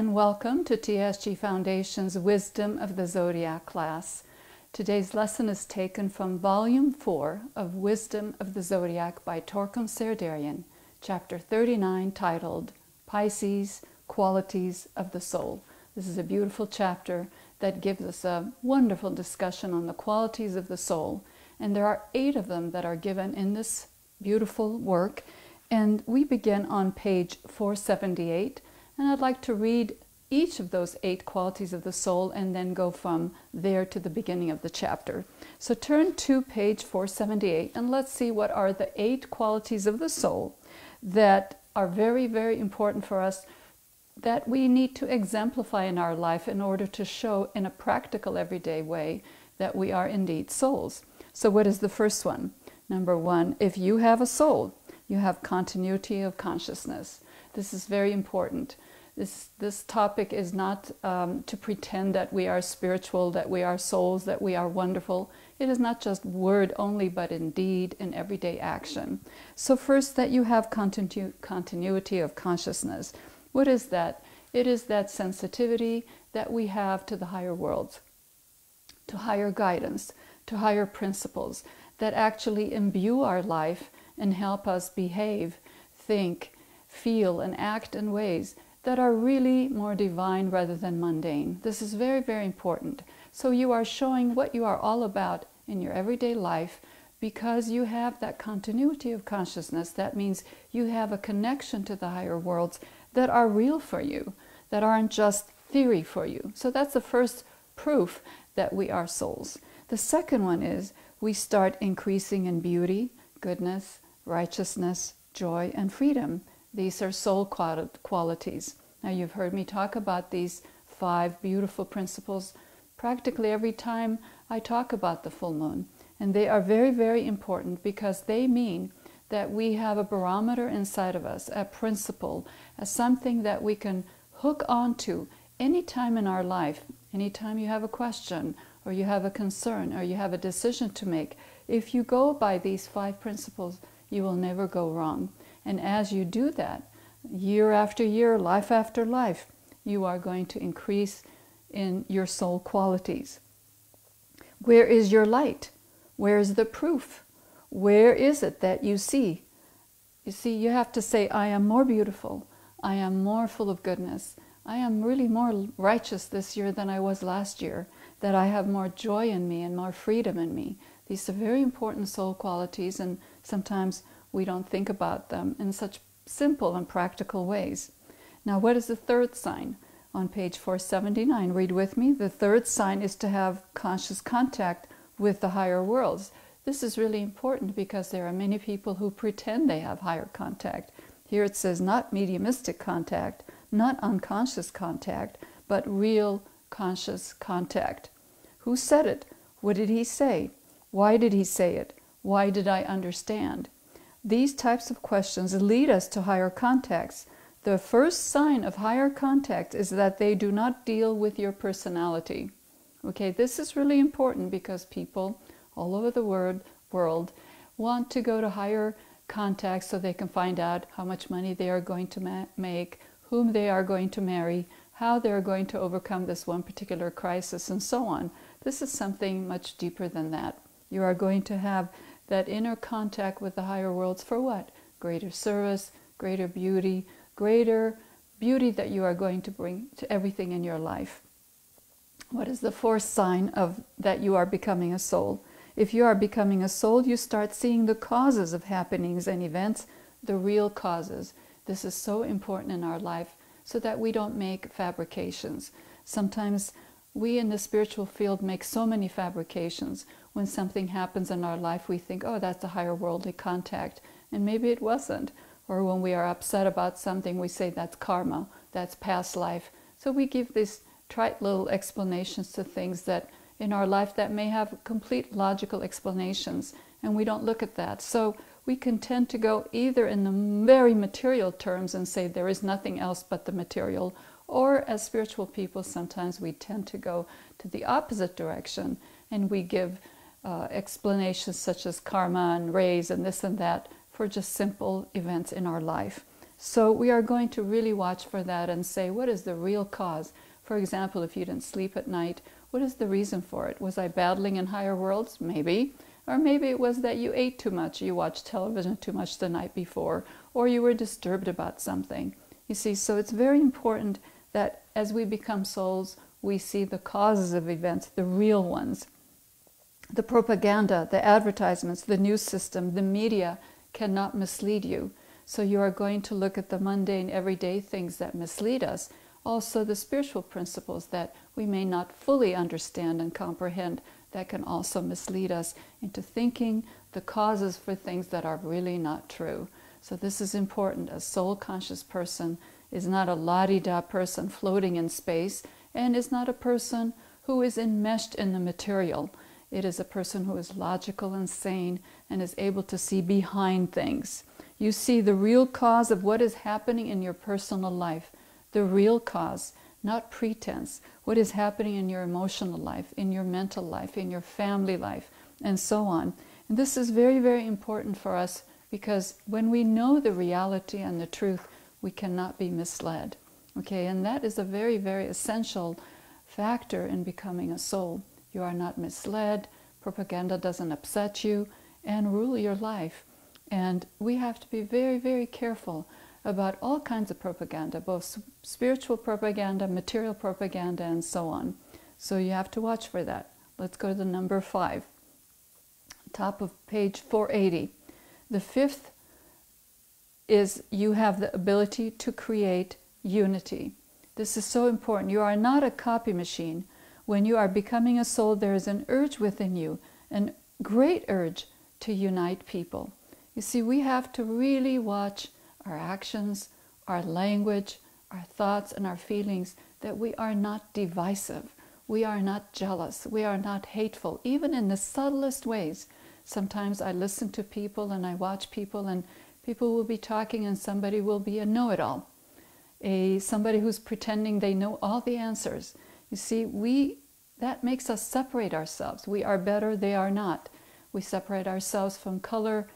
and welcome to TSG Foundation's Wisdom of the Zodiac class. Today's lesson is taken from Volume 4 of Wisdom of the Zodiac by Gita Saraydarian, Chapter 39, titled Pisces, Qualities of the Soul. This is a beautiful chapter that gives us a wonderful discussion on the qualities of the soul, and there are 8 of them that are given in this beautiful work, and we begin on page 478. And I'd like to read each of those 8 qualities of the soul and then go from there to the beginning of the chapter. So turn to page 478 and let's see what are the 8 qualities of the soul that are very, very important for us, that we need to exemplify in our life in order to show in a practical, everyday way that we are indeed souls. So what is the first one? Number 1, if you have a soul, you have continuity of consciousness. This is very important. This topic is not to pretend that we are spiritual, that we are souls, that we are wonderful. It is not just word only, but in deed and everyday action. So first, that you have continuity of consciousness. What is that? It is that sensitivity that we have to the higher worlds, to higher guidance, to higher principles that actually imbue our life and help us behave, think, feel, and act in ways that are really more divine rather than mundane. This is very, very important. So you are showing what you are all about in your everyday life because you have that continuity of consciousness. That means you have a connection to the higher worlds that are real for you, that aren't just theory for you. So that's the first proof that we are souls. The second one is we start increasing in beauty, goodness, righteousness, joy, and freedom. These are soul qualities. Now, you've heard me talk about these 5 beautiful principles practically every time I talk about the full moon. And they are very, very important because they mean that we have a barometer inside of us, a principle, as something that we can hook onto any time in our life. Anytime you have a question, or you have a concern, or you have a decision to make, if you go by these 5 principles, you will never go wrong. And as you do that, year after year, life after life, you are going to increase in your soul qualities. Where is your light? Where is the proof? Where is it that you see? You see, you have to say, I am more beautiful. I am more full of goodness. I am really more righteous this year than I was last year. That I have more joy in me and more freedom in me. These are very important soul qualities, and sometimes we don't think about them in such simple and practical ways. Now, what is the third sign? On page 479, read with me. The third sign is to have conscious contact with the higher worlds. This is really important because there are many people who pretend they have higher contact. Here it says not mediumistic contact, not unconscious contact, but real conscious contact. Who said it? What did he say? Why did he say it? Why did I understand? These types of questions lead us to higher contacts. The first sign of higher contact is that they do not deal with your personality. Okay, this is really important because people all over the world want to go to higher contacts so they can find out how much money they are going to make, whom they are going to marry, how they are going to overcome this one particular crisis, and so on. This is something much deeper than that. You are going to have that inner contact with the higher worlds for what? Greater service, greater beauty that you are going to bring to everything in your life. What is the fourth sign of that you are becoming a soul? If you are becoming a soul, you start seeing the causes of happenings and events, the real causes. This is so important in our life so that we don't make fabrications. Sometimes we in the spiritual field make so many fabrications. When something happens in our life, we think, oh, that's a higher worldly contact. And maybe it wasn't. Or when we are upset about something, we say that's karma, that's past life. So we give these trite little explanations to things that in our life that may have complete logical explanations. And we don't look at that. So we can tend to go either in the very material terms and say there is nothing else but the material, or as spiritual people, sometimes we tend to go to the opposite direction and we give explanations such as karma and rays and this and that for just simple events in our life. So we are going to really watch for that and say, what is the real cause? For example, if you didn't sleep at night, what is the reason for it? Was I battling in higher worlds? Maybe. Or maybe it was that you ate too much, you watched television too much the night before, or you were disturbed about something. You see, so it's very important that as we become souls, we see the causes of events, the real ones. The propaganda, the advertisements, the news system, the media cannot mislead you. So you are going to look at the mundane, everyday things that mislead us. Also the spiritual principles that we may not fully understand and comprehend that can also mislead us into thinking the causes for things that are really not true. So this is important. A soul-conscious person is not a la-di-da person floating in space, and is not a person who is enmeshed in the material. It is a person who is logical and sane and is able to see behind things. You see the real cause of what is happening in your personal life, the real cause, not pretense. What is happening in your emotional life, in your mental life, in your family life, and so on. And this is very, very important for us because when we know the reality and the truth, we cannot be misled. Okay, and that is a very, very essential factor in becoming a soul. You are not misled, propaganda doesn't upset you, and rule your life. And we have to be very, very careful about all kinds of propaganda, both spiritual propaganda, material propaganda, and so on. So you have to watch for that. Let's go to the number 5, top of page 480. The 5th is you have the ability to create unity. This is so important. You are not a copy machine. When you are becoming a soul, there is an urge within you, a great urge to unite people. You see, we have to really watch our actions, our language, our thoughts, and our feelings, that we are not divisive. We are not jealous. We are not hateful, even in the subtlest ways. Sometimes I listen to people and I watch people, and people will be talking and somebody will be a know-it-all. Somebody who's pretending they know all the answers. You see, that makes us separate ourselves. We are better, they are not. We separate ourselves from color,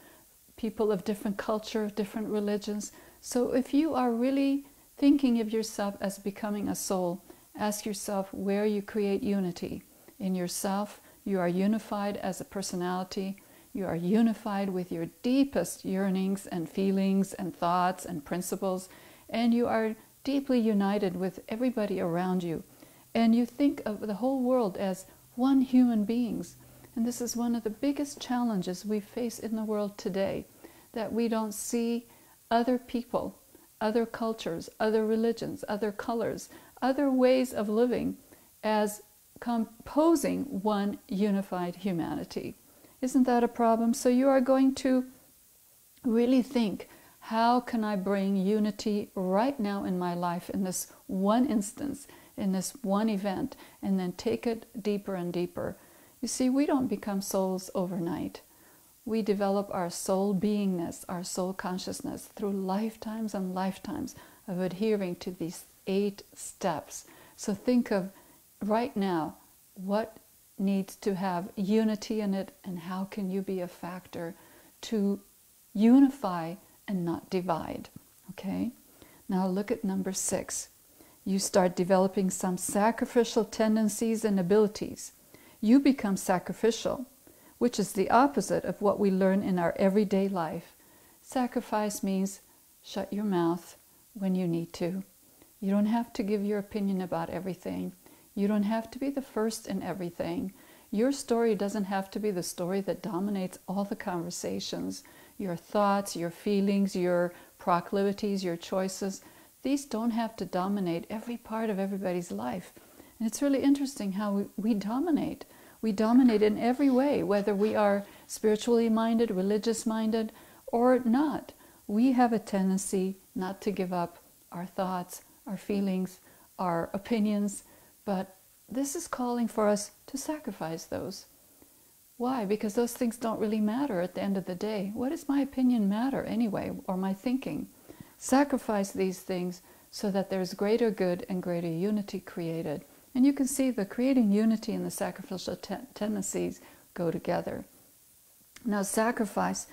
people of different culture, different religions. So if you are really thinking of yourself as becoming a soul, ask yourself where you create unity. In yourself, you are unified as a personality. You are unified with your deepest yearnings and feelings and thoughts and principles. And you are deeply united with everybody around you. And you think of the whole world as one human beings. And this is one of the biggest challenges we face in the world today, that we don't see other people, other cultures, other religions, other colors, other ways of living as composing one unified humanity. Isn't that a problem? So you are going to really think, how can I bring unity right now in my life, in this one instance, in this one event, and then take it deeper and deeper. You see, we don't become souls overnight. We develop our soul beingness, our soul consciousness, through lifetimes and lifetimes of adhering to these 8 steps. So think of right now, what needs to have unity in it, and how can you be a factor to unify and not divide. Okay? Now look at number 6. You start developing some sacrificial tendencies and abilities. You become sacrificial, which is the opposite of what we learn in our everyday life. Sacrifice means shut your mouth when you need to. You don't have to give your opinion about everything. You don't have to be the first in everything. Your story doesn't have to be the story that dominates all the conversations. Your thoughts, your feelings, your proclivities, your choices, these don't have to dominate every part of everybody's life. And it's really interesting how we dominate. We dominate in every way, whether we are spiritually minded, religious minded, or not. We have a tendency not to give up our thoughts, our feelings, our opinions, but this is calling for us to sacrifice those. Why? Because those things don't really matter at the end of the day. What does my opinion matter anyway, or my thinking? Sacrifice these things so that there's greater good and greater unity created. And you can see the creating unity and the sacrificial tendencies go together. Now sacrifice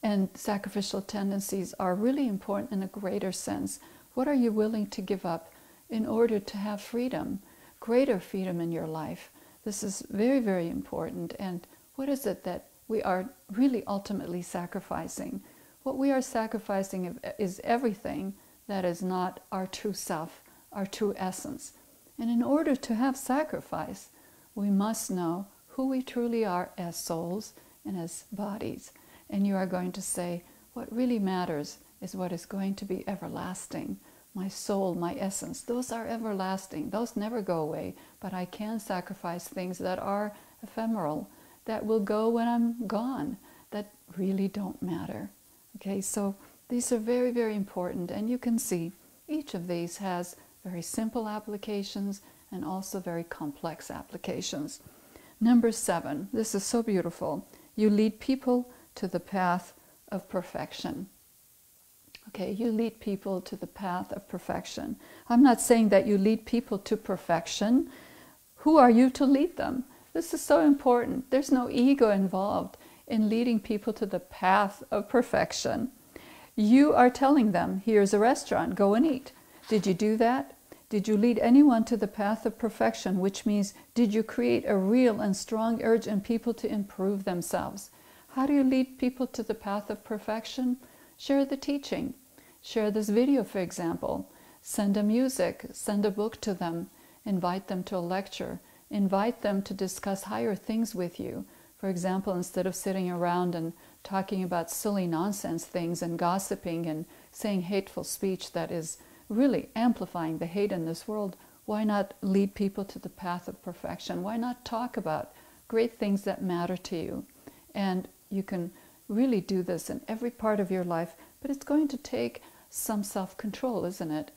And sacrificial tendencies are really important in a greater sense. What are you willing to give up in order to have freedom, greater freedom in your life? This is very, very important. And what is it that we are really ultimately sacrificing? What we are sacrificing is everything that is not our true self, our true essence. And in order to have sacrifice, we must know who we truly are as souls and as bodies. And you are going to say, what really matters is what is going to be everlasting. My soul, my essence, those are everlasting. Those never go away. But I can sacrifice things that are ephemeral, that will go when I'm gone, that really don't matter. Okay, so these are very, very important. And you can see each of these has very simple applications and also very complex applications. Number 7, this is so beautiful. You lead people to the path of perfection. Okay, you lead people to the path of perfection. I'm not saying that you lead people to perfection. Who are you to lead them? This is so important. There's no ego involved in leading people to the path of perfection. You are telling them, here's a restaurant, go and eat. Did you do that? Did you lead anyone to the path of perfection, which means did you create a real and strong urge in people to improve themselves? How do you lead people to the path of perfection? Share the teaching. Share this video, for example. Send a music, send a book to them, invite them to a lecture, invite them to discuss higher things with you. For example, instead of sitting around and talking about silly nonsense things and gossiping and saying hateful speech that is really amplifying the hate in this world, why not lead people to the path of perfection? Why not talk about great things that matter to you? And you can really do this in every part of your life, but it's going to take some self-control, isn't it?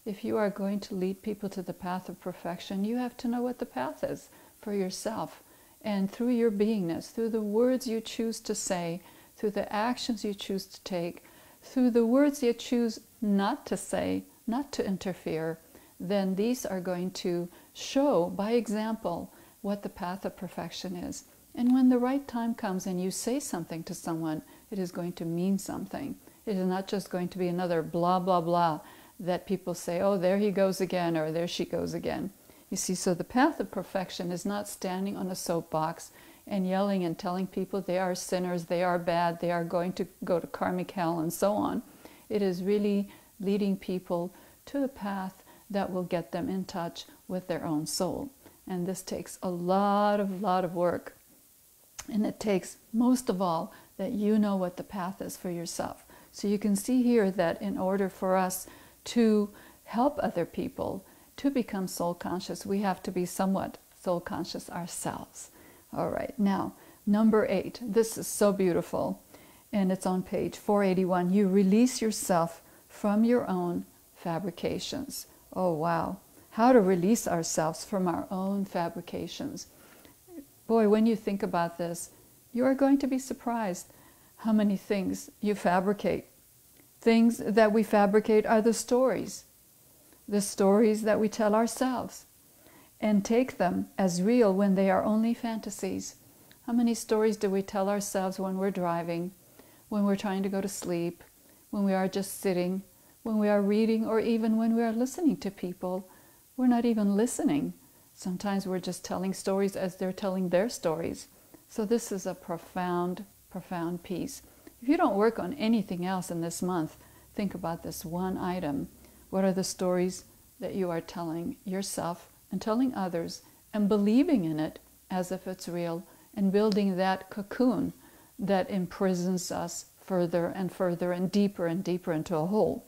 If you are going to lead people to the path of perfection, you have to know what the path is for yourself. And through your beingness, through the words you choose to say, through the actions you choose to take, through the words you choose not to say, not to interfere, then these are going to show by example what the path of perfection is. And when the right time comes and you say something to someone, it is going to mean something. It is not just going to be another blah, blah, blah that people say, oh, there he goes again, or there she goes again. You see, so the path of perfection is not standing on a soapbox and yelling and telling people they are sinners, they are bad, they are going to go to karmic hell, and so on. It is really leading people to the path that will get them in touch with their own soul. And this takes a lot of work. And it takes, most of all, that you know what the path is for yourself. So you can see here that in order for us to help other people to become soul conscious, we have to be somewhat soul conscious ourselves. All right, now, number 8. This is so beautiful, and it's on page 481. You release yourself from your own fabrications. Oh, wow. How to release ourselves from our own fabrications. Boy, when you think about this, you are going to be surprised how many things you fabricate. Things that we fabricate are the stories that we tell ourselves, and take them as real when they are only fantasies. How many stories do we tell ourselves when we're driving, when we're trying to go to sleep, when we are just sitting, when we are reading, or even when we are listening to people? We're not even listening. Sometimes we're just telling stories as they're telling their stories. So this is a profound, profound piece. If you don't work on anything else in this month, think about this one item. What are the stories that you are telling yourself and telling others, and believing in it as if it's real, and building that cocoon that imprisons us further and further and deeper into a hole?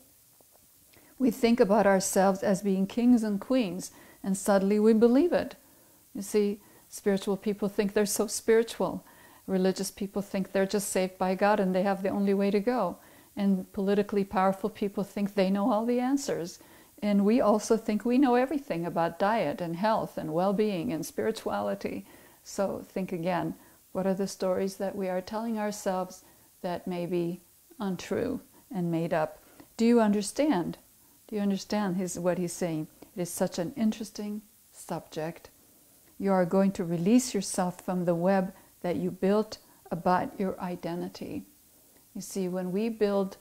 We think about ourselves as being kings and queens, and suddenly we believe it. You see, spiritual people think they're so spiritual. Religious people think they're just saved by God and they have the only way to go. And politically powerful people think they know all the answers. And we also think we know everything about diet and health and well-being and spirituality. So think again, what are the stories that we are telling ourselves that may be untrue and made up? Do you understand? Do you understand what he's saying? It is such an interesting subject. You are going to release yourself from the web that you built about your identity. You see, when we build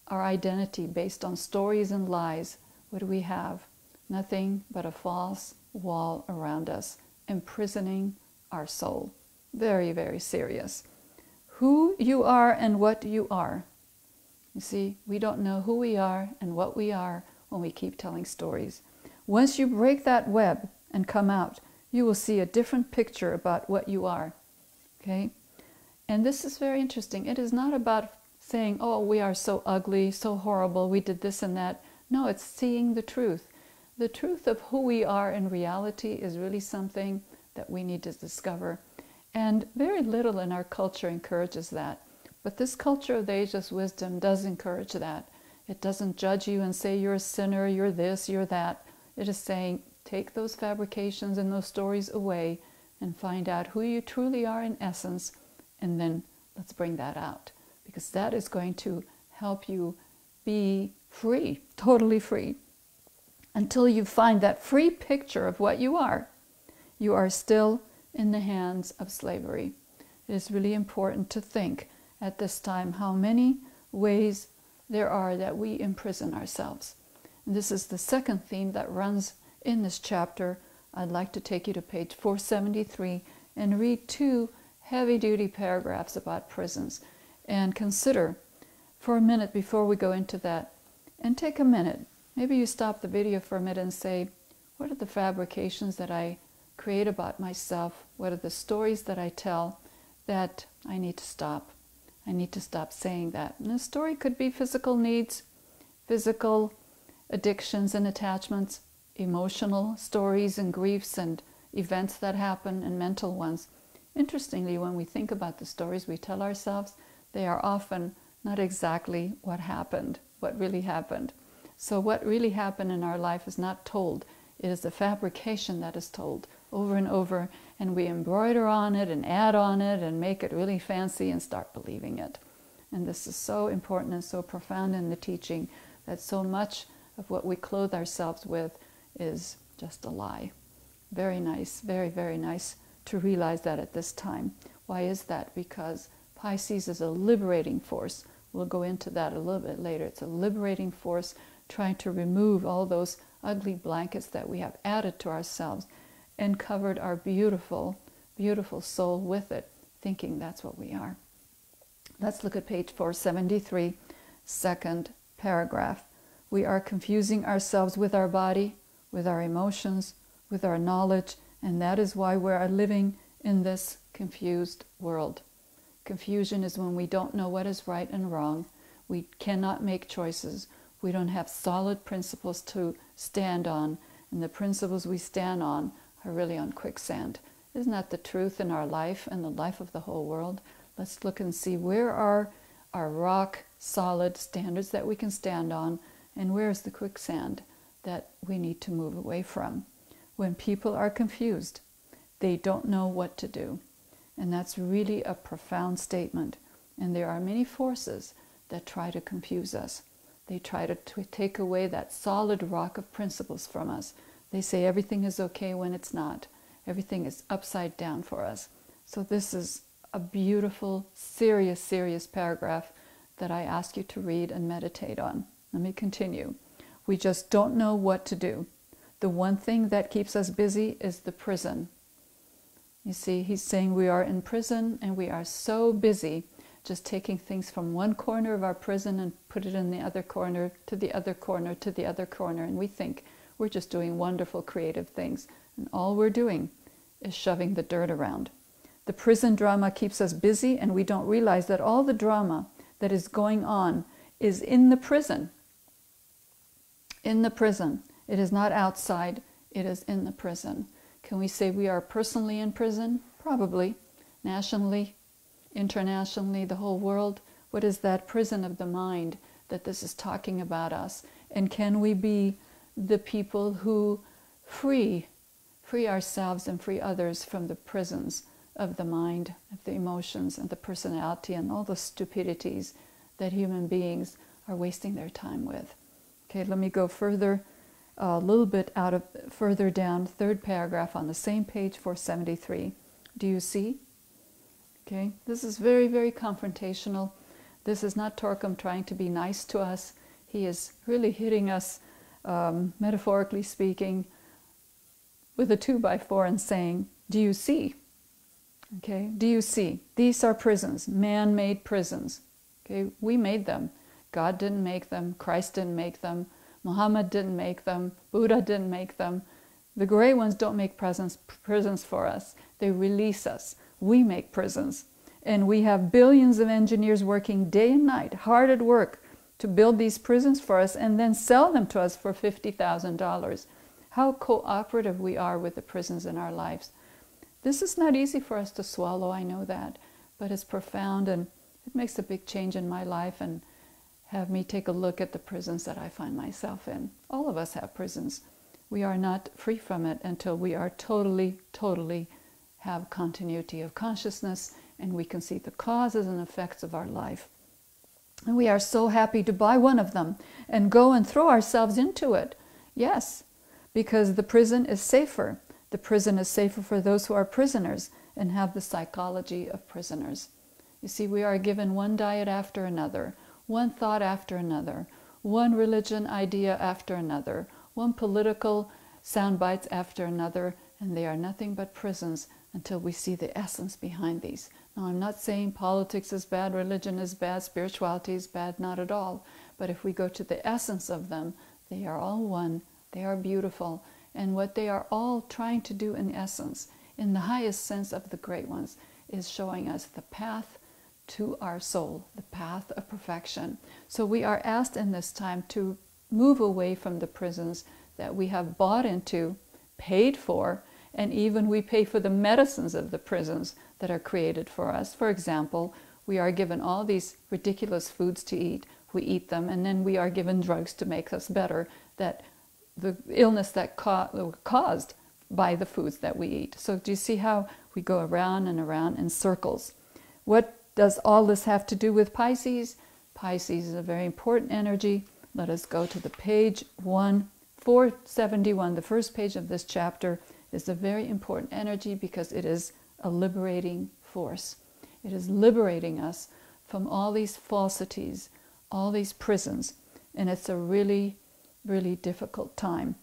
our identity based on stories and lies, what do we have? Nothing but a false wall around us, imprisoning our soul. Very, very serious. Who you are and what you are. You see, we don't know who we are and what we are when we keep telling stories. Once you break that web and come out, you will see a different picture about what you are. Okay? And this is very interesting. It is not about saying, oh, we are so ugly, so horrible, we did this and that. No, it's seeing the truth. The truth of who we are in reality is really something that we need to discover. And very little in our culture encourages that. But this culture of the ageless wisdom does encourage that. It doesn't judge you and say you're a sinner, you're this, you're that. It is saying, take those fabrications and those stories away and find out who you truly are in essence, and then let's bring that out. Because that is going to help you be free, totally free. Until you find that free picture of what you are still in the hands of slavery. It is really important to think at this time how many ways there are that we imprison ourselves. And this is the second theme that runs in this chapter. I'd like to take you to page 473 and read 2 heavy-duty paragraphs about prisons. And consider for a minute before we go into that, and take a minute. Maybe you stop the video for a minute and say, what are the fabrications that I create about myself? What are the stories that I tell that I need to stop? I need to stop saying that. And the story could be physical needs, physical addictions and attachments, emotional stories and griefs and events that happen, and mental ones. Interestingly, when we think about the stories we tell ourselves, they are often not exactly what happened, what really happened. So what really happened in our life is not told. It is the fabrication that is told over and over, and we embroider on it and add on it and make it really fancy and start believing it. And this is so important and so profound in the teaching, that so much of what we clothe ourselves with is just a lie. Very nice, very, very nice to realize that at this time. Why is that? Because Pisces is a liberating force. We'll go into that a little bit later. It's a liberating force trying to remove all those ugly blankets that we have added to ourselves and covered our beautiful, beautiful soul with it, thinking that's what we are. Let's look at page 473, second paragraph. We are confusing ourselves with our body, with our emotions, with our knowledge, and that is why we are living in this confused world. Confusion is when we don't know what is right and wrong. We cannot make choices. We don't have solid principles to stand on, and the principles we stand on are really on quicksand. Isn't that the truth in our life and the life of the whole world? Let's look and see where are our rock solid standards that we can stand on, and where is the quicksand that we need to move away from. When people are confused, they don't know what to do. And that's really a profound statement. And there are many forces that try to confuse us. They try to take away that solid rock of principles from us. They say everything is okay when it's not. Everything is upside down for us. So this is a beautiful, serious, serious paragraph that I ask you to read and meditate on. Let me continue. We just don't know what to do. The one thing that keeps us busy is the prison. You see, he's saying we are in prison and we are so busy just taking things from one corner of our prison and put it in the other corner, to the other corner, to the other corner. And we think we're just doing wonderful creative things. And all we're doing is shoving the dirt around. The prison drama keeps us busy, and we don't realize that all the drama that is going on is in the prison. In the prison. It is not outside, it is in the prison. Can we say we are personally in prison? Probably. Nationally, internationally, the whole world. What is that prison of the mind that this is talking about us? And can we be the people who free ourselves and free others from the prisons of the mind, of the emotions and the personality and all the stupidities that human beings are wasting their time with? Okay, let me go further, a little bit further down, third paragraph on the same page, 473. Do you see? Okay, this is very, very confrontational. This is not Torquem trying to be nice to us. He is really hitting us, metaphorically speaking, with a 2x4 and saying, do you see? Okay, do you see? These are prisons, man-made prisons. Okay, we made them. God didn't make them. Christ didn't make them. Muhammad didn't make them. Buddha didn't make them. The gray ones don't make prisons for us. They release us. We make prisons. And we have billions of engineers working day and night, hard at work, to build these prisons for us and then sell them to us for $50,000. How cooperative we are with the prisons in our lives. This is not easy for us to swallow, I know that, but it's profound, and it makes a big change in my life and have me take a look at the prisons that I find myself in. All of us have prisons. We are not free from it until we are totally have continuity of consciousness and we can see the causes and effects of our life. And we are so happy to buy one of them and go and throw ourselves into it. Yes, because the prison is safer. The prison is safer for those who are prisoners and have the psychology of prisoners. You see, we are given one diet after another, one thought after another, one religion idea after another, one political sound bites after another, and they are nothing but prisons until we see the essence behind these. Now, I'm not saying politics is bad, religion is bad, spirituality is bad, not at all. But if we go to the essence of them, they are all one, they are beautiful, and what they are all trying to do in essence, in the highest sense of the great ones, is showing us the path to our soul, the path of perfection. So we are asked in this time to move away from the prisons that we have bought into, paid for, and even we pay for the medicines of the prisons that are created for us. For example, we are given all these ridiculous foods to eat. We eat them, and then we are given drugs to make us better, that the illness that caused by the foods that we eat. So do you see how we go around and around in circles? What does all this have to do with Pisces? Pisces is a very important energy. Let us go to the page 471. The first page of this chapter is a very important energy because it is a liberating force. It is liberating us from all these falsities, all these prisons, and it's a really difficult time.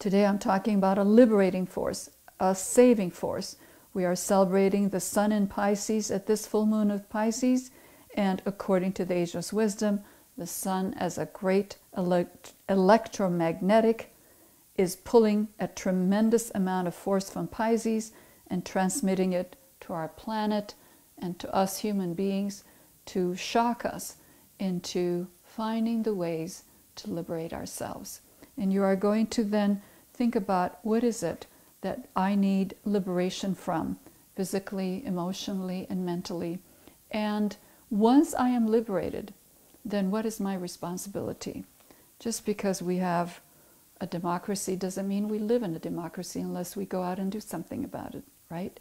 Today I'm talking about a liberating force, a saving force. We are celebrating the sun in Pisces at this full moon of Pisces, and according to the ageless wisdom, the sun as a great electromagnetic is pulling a tremendous amount of force from Pisces and transmitting it to our planet and to us human beings to shock us into finding the ways to liberate ourselves. And you are going to then think about, what is it that I need liberation from, physically, emotionally, and mentally? And once I am liberated, then what is my responsibility? Just because we have a democracy doesn't mean we live in a democracy unless we go out and do something about it, right?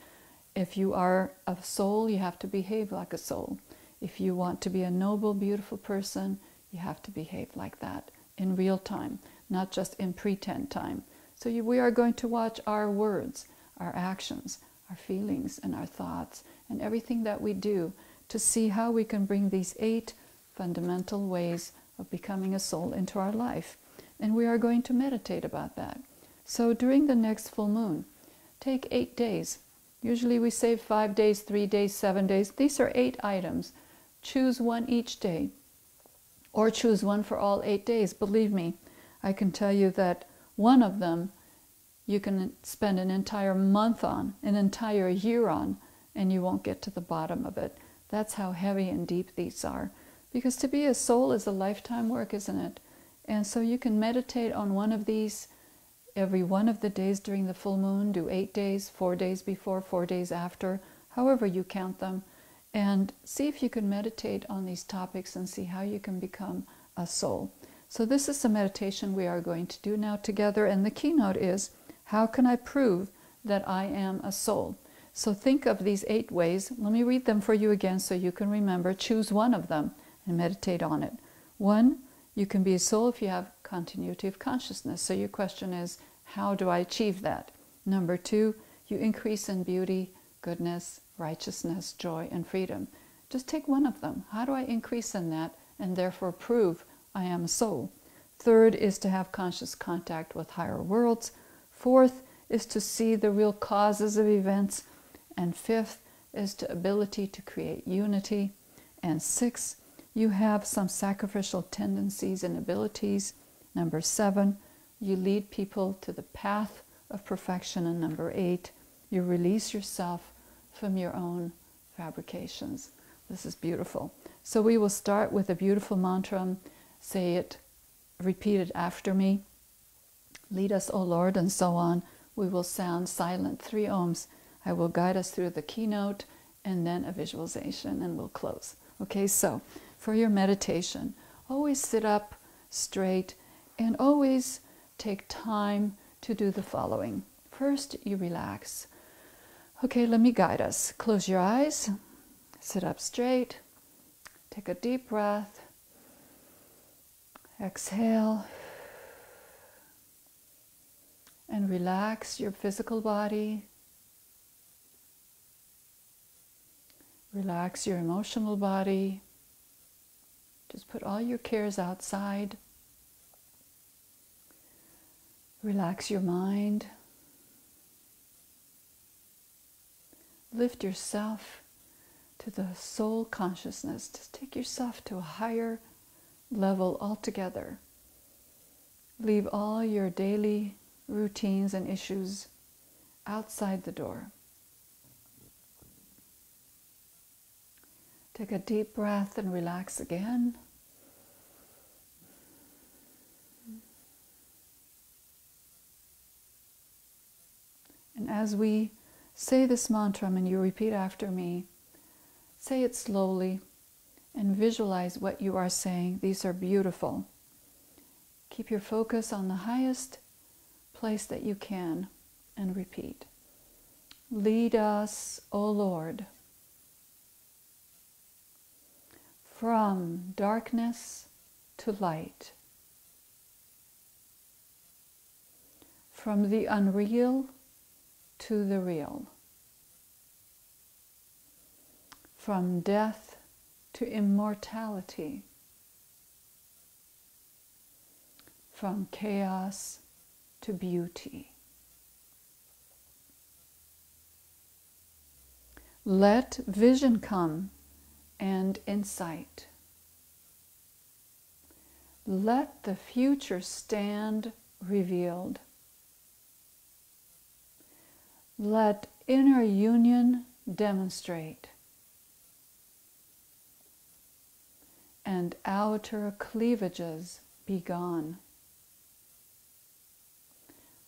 If you are a soul, you have to behave like a soul. If you want to be a noble, beautiful person, you have to behave like that in real time, not just in pretend time. So we are going to watch our words, our actions, our feelings, and our thoughts, and everything that we do to see how we can bring these 8 fundamental ways of becoming a soul into our life. And we are going to meditate about that. So during the next full moon, take 8 days. Usually we say 5 days, 3 days, 7 days. These are 8 items. Choose one each day, or choose one for all 8 days. Believe me, I can tell you that one of them you can spend an entire month on, an entire year on, and you won't get to the bottom of it. That's how heavy and deep these are. Because to be a soul is a lifetime work, isn't it? And so you can meditate on one of these every one of the days during the full moon. Do 8 days, 4 days before, 4 days after, however you count them. And see if you can meditate on these topics and see how you can become a soul. So this is the meditation we are going to do now together. And the keynote is, how can I prove that I am a soul? So think of these 8 ways. Let me read them for you again so you can remember. Choose one of them and meditate on it. 1, you can be a soul if you have continuity of consciousness. So your question is, how do I achieve that? Number 2, you increase in beauty, goodness, righteousness, joy, and freedom. Just take one of them. How do I increase in that and therefore prove I am a soul? Third is to have conscious contact with higher worlds. Fourth is to see the real causes of events. And fifth is the ability to create unity. And sixth, you have some sacrificial tendencies and abilities. Number 7, you lead people to the path of perfection. And number 8, you release yourself from your own fabrications. This is beautiful. So we will start with a beautiful mantra. Say it, repeat it after me. Lead us, O Lord, and so on. We will sound silent 3 ohms. I will guide us through the keynote and then a visualization, and we'll close. Okay, so for your meditation, always sit up straight and always take time to do the following. First, you relax. Okay, let me guide us. Close your eyes, sit up straight, take a deep breath, exhale, and relax your physical body. Relax your emotional body. Just put all your cares outside. Relax your mind. Lift yourself to the soul consciousness. Just take yourself to a higher level altogether. Leave all your daily routines and issues outside the door. Take a deep breath and relax again. And as we say this mantra and you repeat after me, say it slowly and visualize what you are saying. These are beautiful. Keep your focus on the highest place that you can and repeat. Lead us, O Lord, from darkness to light, from the unreal to the real, from death to immortality, from chaos to beauty. Let vision come and insight. Let the future stand revealed. Let inner union demonstrate and outer cleavages be gone.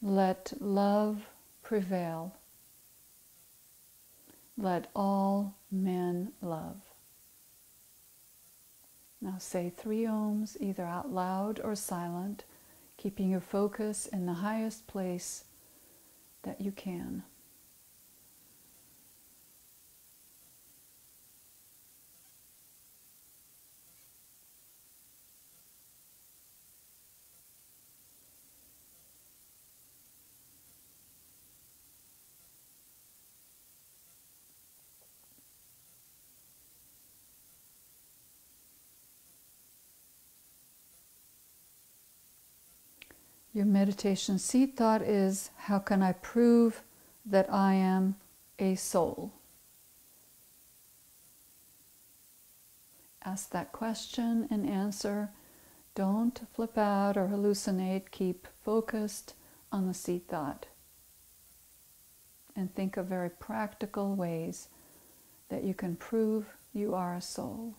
Let love prevail. Let all men love. Now say 3 ohms, either out loud or silent, keeping your focus in the highest place that you can. Your meditation seed thought is, how can I prove that I am a soul? Ask that question and answer. Don't flip out or hallucinate. Keep focused on the seed thought. And think of very practical ways that you can prove you are a soul.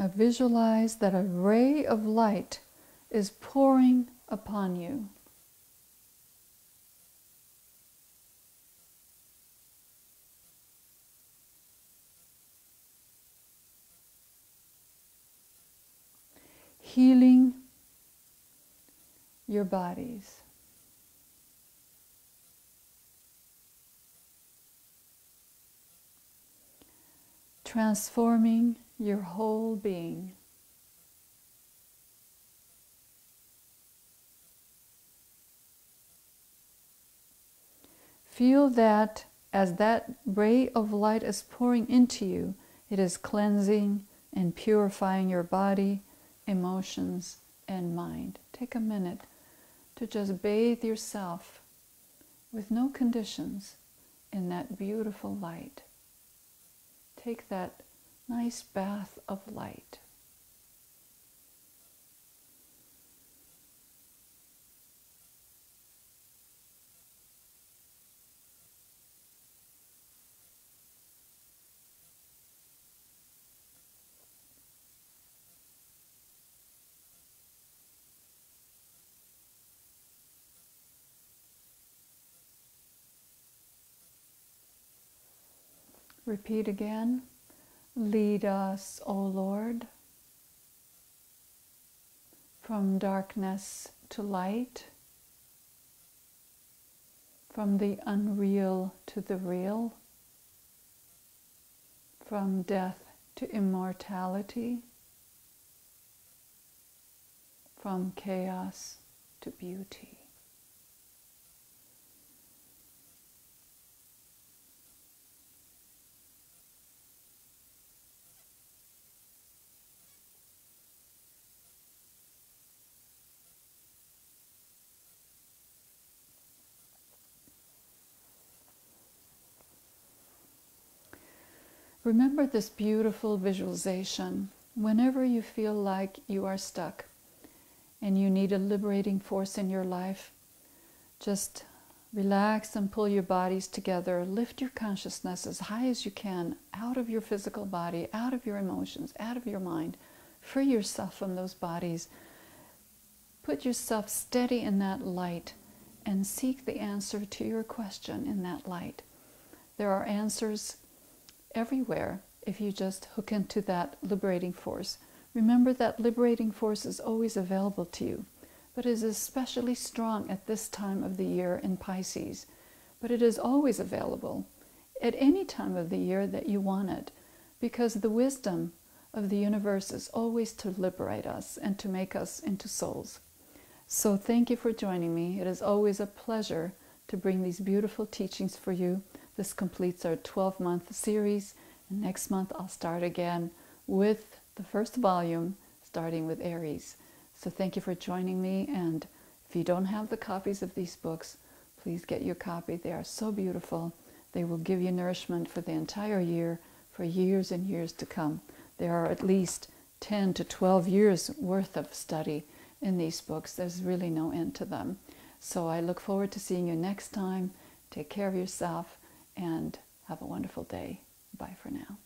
Now visualize that a ray of light is pouring upon you. Healing your bodies. Transforming your whole being. Feel that as that ray of light is pouring into you, it is cleansing and purifying your body, emotions, and mind. Take a minute to just bathe yourself with no conditions in that beautiful light. Take that nice bath of light. Repeat again. Lead us, O Lord, from darkness to light, from the unreal to the real, from death to immortality, from chaos to beauty. Remember this beautiful visualization whenever you feel like you are stuck and you need a liberating force in your life. Just relax and pull your bodies together. Lift your consciousness as high as you can out of your physical body, out of your emotions, out of your mind. Free yourself from those bodies. Put yourself steady in that light and seek the answer to your question in that light. There are answers everywhere if you just hook into that liberating force. Remember that liberating force is always available to you, but it is especially strong at this time of the year in Pisces. But it is always available at any time of the year that you want it, because the wisdom of the universe is always to liberate us and to make us into souls. So thank you for joining me. It is always a pleasure to bring these beautiful teachings for you. This completes our 12-month series, and next month I'll start again with the first volume, starting with Aries. So thank you for joining me, and if you don't have the copies of these books, please get your copy. They are so beautiful. They will give you nourishment for the entire year, for years and years to come. There are at least 10 to 12 years worth of study in these books. There's really no end to them. So I look forward to seeing you next time. Take care of yourself and have a wonderful day. Bye for now.